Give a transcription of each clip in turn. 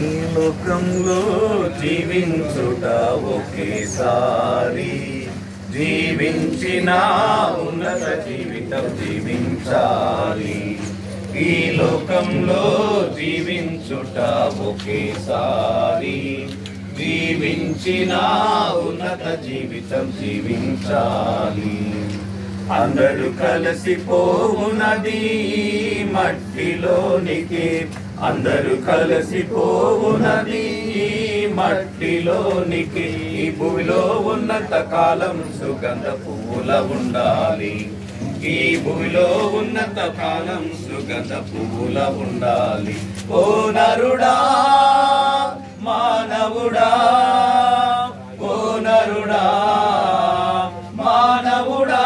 ఈ లోకంలో జీవించుట ఒకేసారి, జీవించిన ఉన్నత జీవితం జీవించాలి. ఈ లోకంలో జీవించుట ఒకేసారి, జీవించిన ఉన్నత జీవితం జీవించాలి. అందరూ కలిసిపోవునది మట్టిలోనికి, అందరూ కలిసిపోవునది మట్టిలోనికి. ఈ భూమిలో ఉన్నంత కాలం సుగంధ పువ్వుల ఉండాలి. ఈ భూమిలో ఉన్నంత కాలం సుగంధ పువ్వుల ఉండాలి. ఓ నరుడా మానవుడా, ఓ నరుడా మానవుడా,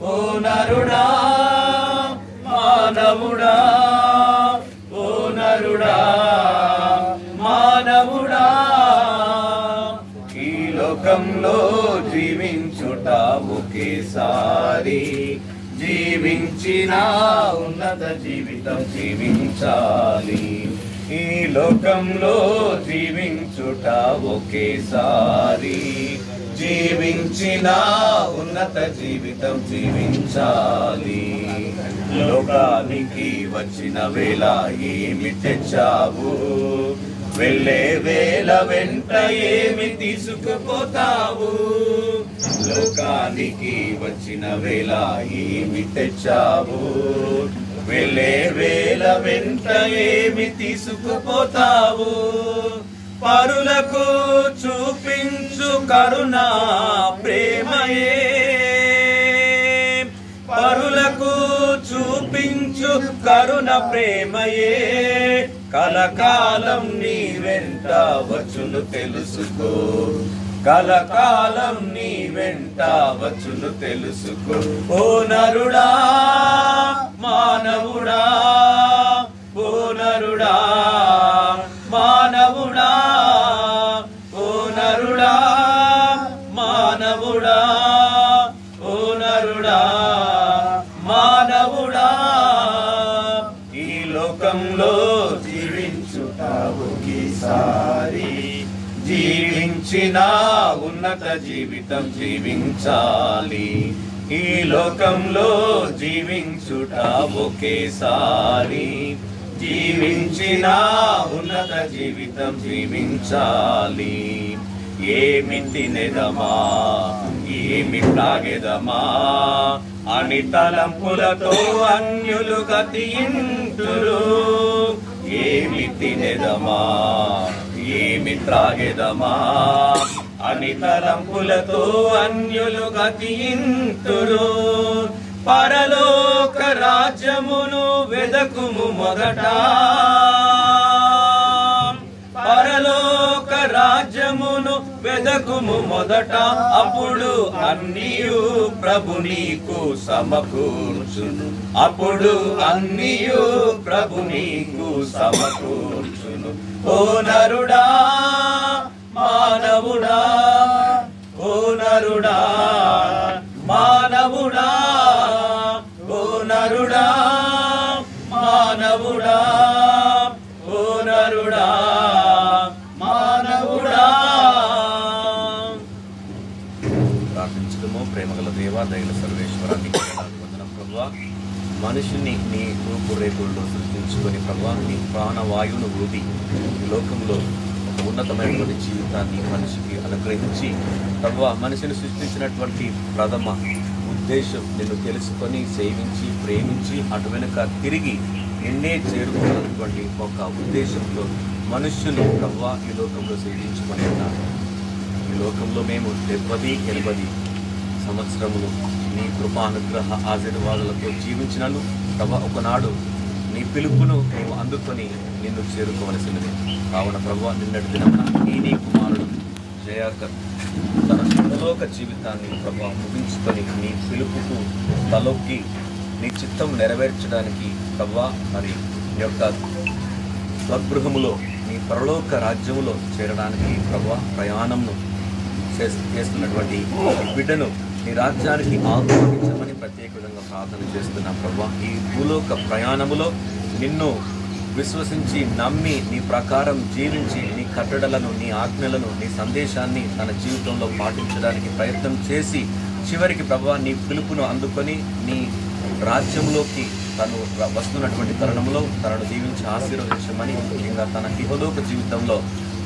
ఓ నరుడా మానవుడా, ఓ నరుడా మానవుడా. ఈ లోకంలో జీవించుట ఒకేసారి, జీవించిన ఉన్నత జీవితం జీవించాలి. ఈ లోకంలో జీవించుట ఒకేసారి, జీవించిన ఉన్నత జీవితం జీవించాలి. లోకానికి వచ్చిన వేళ ఏమి తెచ్చావు, వెళ్ళే వేళ వెంట ఏమి తీసుకుపోతావు. లోకానికి వచ్చిన వేళ ఏమి తెచ్చావు, వెళ్ళే వేళ వెంట ఏమి తీసుకుపోతావు. పరులకు చూపించు కరుణా ప్రేమయే, పరులకు చూపించు కరుణ ప్రేమయే, కలకాలం నీ వెంట వచ్చును తెలుసుకో, కలకాలం నీ వెంట వచ్చును తెలుసుకో. ఓ నరుడా మానవుడా, ఓ నరుడా మానవుడా, ఓ నరుడా మానవుడా, ఓ నరుడా మానవుడా. ఈ లోకంలో జీవించుట ఒకేసారి, జీవించిన ఉన్నత జీవితం జీవించాలి. ఈ లోకంలో జీవించుట ఒకేసారి, జీవించిన ఉన్నత జీవితం జీవించాలి. ఏమి తినెదమా, ఏమి త్రాగెదమా అని తలంపులతో అన్యులు గతింతురు. ఏమి తినెదమా, ఏమి త్రాగెదమా అని తలంపులతో అన్యులు గతింతురు. పరలోక రాజ్యమును వెదకుము మొదట, పరలోక రాజ్యమును వెదకుము మొదట, అప్పుడు అన్నియు ప్రభు నీకు సమకూర్చును, అప్పుడు అన్నియు ప్రభు నీకు సమకూర్చును. ఓ నరుడా మానవుడా, ఓ నరుడా మానవుడా, ఓ నరుడా మానవుడా, ఓ నరుడా మానవుడా. ప్రార్థించడము. ప్రేమగల దేవా, దయల సర్వేశ్వరాన్ని వందనం ప్రభువా. మనిషిని నీ రూపురేఖల్లో సృష్టించుకొని ప్రభువా, నీ ప్రాణవాయువును ఊది లోకంలో ఉన్నతమైనటువంటి జీవితాన్ని మనిషికి అనుగ్రహించి ప్రభువా, మనిషిని సృష్టించినటువంటి ప్రథమ ఉద్దేశం నిన్ను తెలుసుకొని సేవించి ప్రేమించి అటు వెనుక తిరిగి నిన్నే చేరుకోవాలన్నటువంటి ఒక ఉద్దేశంతో మనుష్యులు ప్రభువా ఈ లోకంలో సృష్టించుకొని ఉన్నారు. ఈ లోకంలో మేము 70-80 సంవత్సరములు నీ కృపానుగ్రహ ఆశీర్వాదాలతో జీవించినను ప్రభువా, ఒకనాడు నీ పిలుపును మేము అందుకొని నిన్ను చేరుకోవలసినది. కావున ప్రభువా, నిన్నటి దినమున నీ కుమారుడు జయాకర్ తన పరలోక జీవితాన్ని ప్రభువా ముగించుకొని నీ పిలుపుకు తలొక్కి నీ చిత్తం నెరవేర్చడానికి ప్రభువా, మరి నీ యొక్క స్వగృహములో నీ పరలోక రాజ్యములో చేరడానికి ప్రభువా ప్రయాణంను చేస్తున్నటువంటి బిడ్డను నీ రాజ్యానికి ఆహ్వానించమని ప్రత్యేక విధంగా ప్రార్థన చేస్తున్నాం ప్రభువా. ఈ భూలోక ప్రయాణములో నిన్ను విశ్వసించి నమ్మి నీ ప్రకారం జీవించి నీ కట్టడలను, నీ ఆజ్ఞలను, నీ సందేశాన్ని తన జీవితంలో పాటించడానికి ప్రయత్నం చేసి చివరికి ప్రభువా నీ పిలుపును అందుకొని నీ రాజ్యంలోకి తను వస్తున్నటువంటి తరుణంలో తనను దీవించి ఆశీర్వదించమని, ముఖ్యంగా తన ఇహలోక జీవితంలో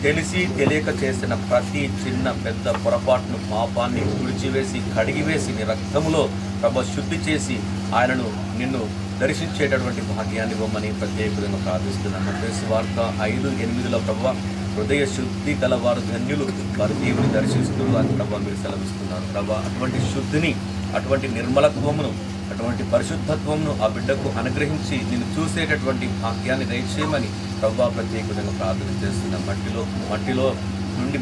తెలిసి తెలియక చేసిన ప్రతి చిన్న పెద్ద పొరపాటును, పాపాన్ని తుడిచివేసి కడిగివేసి నీ రక్తంలో ప్రభు శుద్ధి చేసి ఆయనను నిన్ను దర్శించేటటువంటి భాగ్యాన్ని ఇవ్వమని ప్రత్యేకంగా ప్రార్థిస్తున్నాను. మత్తయి వార్త 5:8 ప్రభువా హృదయ శుద్ధి గలవారు ధన్యులు, వారు దేవుని దర్శిస్తున్నారు అని ప్రభు మీరు సెలవిస్తున్నారు. ప్రభు అటువంటి శుద్ధిని, అటువంటి నిర్మలత్వమును, అటువంటి పరిశుద్ధత్వమును ఆ బిడ్డకు అనుగ్రహించి నిన్ను చూసేటటువంటి భాగ్యాన్ని దయచేయమని ప్రభు ప్రత్యేకంగా ప్రార్థన చేస్తున్నాం.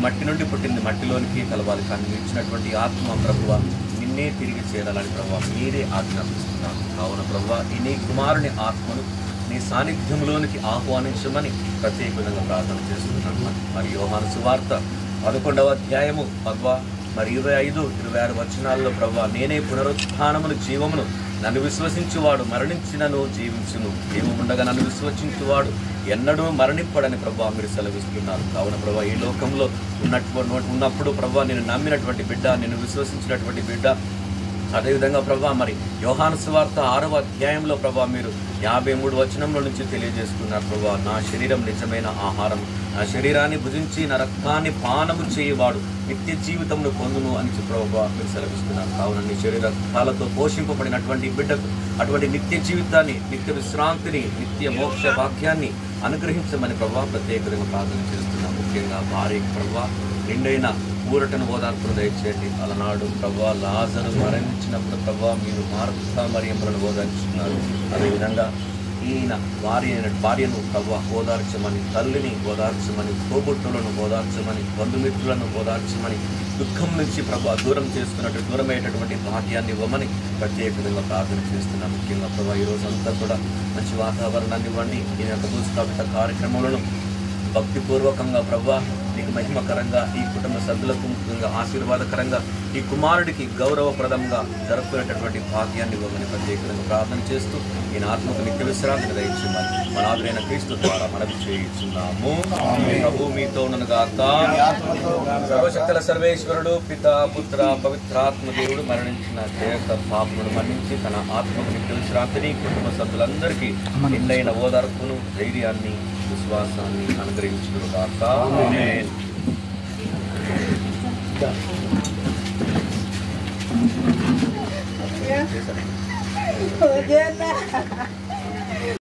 మట్టి నుండి పుట్టింది మట్టిలోనికి కలవాలి, కానీ మీరు ఇచ్చినటువంటి ఆత్మ ప్రభువ నిన్నే తిరిగి చేరాలని ప్రభు మీరే ఆజ్ఞాపిస్తున్నాను. కావున ప్రభు నీ కుమారుని ఆత్మను నీ సాన్నిధ్యంలోనికి ఆహ్వానించమని ప్రత్యేకంగా ప్రార్థన చేస్తున్నాను. మరి యోహాను సువార్త 11వ అధ్యాయము 25, 26 వచనాల్లో ప్రభు నేనే పునరుత్థానమును జీవమును, నన్ను విశ్వసించువాడు మరణించినను జీవించును, జీవముండగా నన్ను విశ్వసించువాడు ఎన్నడూ మరణింపడని ప్రభు మీరు సెలవిస్తున్నారు. కావున ప్రభు ఈ లోకంలో ఉన్నప్పుడు ప్రభు నేను నమ్మినటువంటి బిడ్డ, నేను విశ్వసించినటువంటి బిడ్డ, అదేవిధంగా ప్రభా మరి యోహాను సువార్త 6వ అధ్యాయంలో ప్రభా మీరు 53 వచనంలో నుంచి తెలియజేస్తున్నారు. ప్రభా నా శరీరం నిజమైన ఆహారం, నా శరీరాన్ని భుజించి నా రక్తాన్ని పానము చేయవాడు నిత్య జీవితంను పొందును అని ప్రభా మీరు సెలవిస్తున్నారు. కావున నీ శరీర రక్తాలతో పోషింపబడినటువంటి బిడ్డకు అటువంటి నిత్య జీవితాన్ని, నిత్య విశ్రాంతిని, నిత్య మోక్ష భాగ్యాన్ని అనుగ్రహించమని ప్రభా ప్రత్యేకంగా ప్రార్థన చేస్తున్నాం. ముఖ్యంగా భార్యకి ప్రభా నిండైన ఊరటను ఓదార్పును దయచేయండి. అలనాడు ప్రభా లాజరు మరణించినప్పుడు ప్రభా మీరు మార్తా మరియమ్మలను ఓదార్చున్నారు. అదేవిధంగా ఈయన భార్యను ప్రభా ఓదార్చమని, తల్లిని ఓదార్చమని, తోబుట్టులను ఓదార్చమని, బంధుమిత్రులను ఓదార్చమని, దుఃఖం నుంచి ప్రభా దూరమయ్యేటటువంటి భాగ్యాన్ని ఇవ్వమని ప్రత్యేకంగా ప్రార్థన చేస్తున్నాం. ముఖ్యంగా ప్రభా ఈరోజంతా కూడా మంచి వాతావరణాన్ని ఇవ్వండి. ఈ యొక్క భూస్థాపిత కార్యక్రమాలను భక్తిపూర్వకంగా ప్రభా నీకు మహిమకరంగా, ఈ కుటుంబ సభ్యులకు ముఖ్యంగా ఆశీర్వాదకరంగా, ఈ కుమారుడికి గౌరవప్రదంగా జరుపుకునేటటువంటి భాగ్యాన్ని ఇవ్వమని ప్రత్యేకంగా ప్రార్థన చేస్తూ ఈయన ఆత్మకు నిత్య విశ్రాంతిని దయచేయమని మన ఆదురైన క్రీస్తు ద్వారా మనవి చేయించున్నాము. ప్రభు మీతో ఉన్నగాక. సర్వశక్తుల సర్వేశ్వరుడు పిత, పుత్ర, పవిత్రాత్మ దేవుడు మరణించిన దేహ పాపమును మన్నించి తన ఆత్మకు నిత్య విశ్రాంతిని కుటుంబ సభ్యులందరికీ నిండైన ఓదార్పును, ధైర్యాన్ని, విశ్వాసాన్ని అనుగ్రహించుగాక. ఆమేన్. Oh,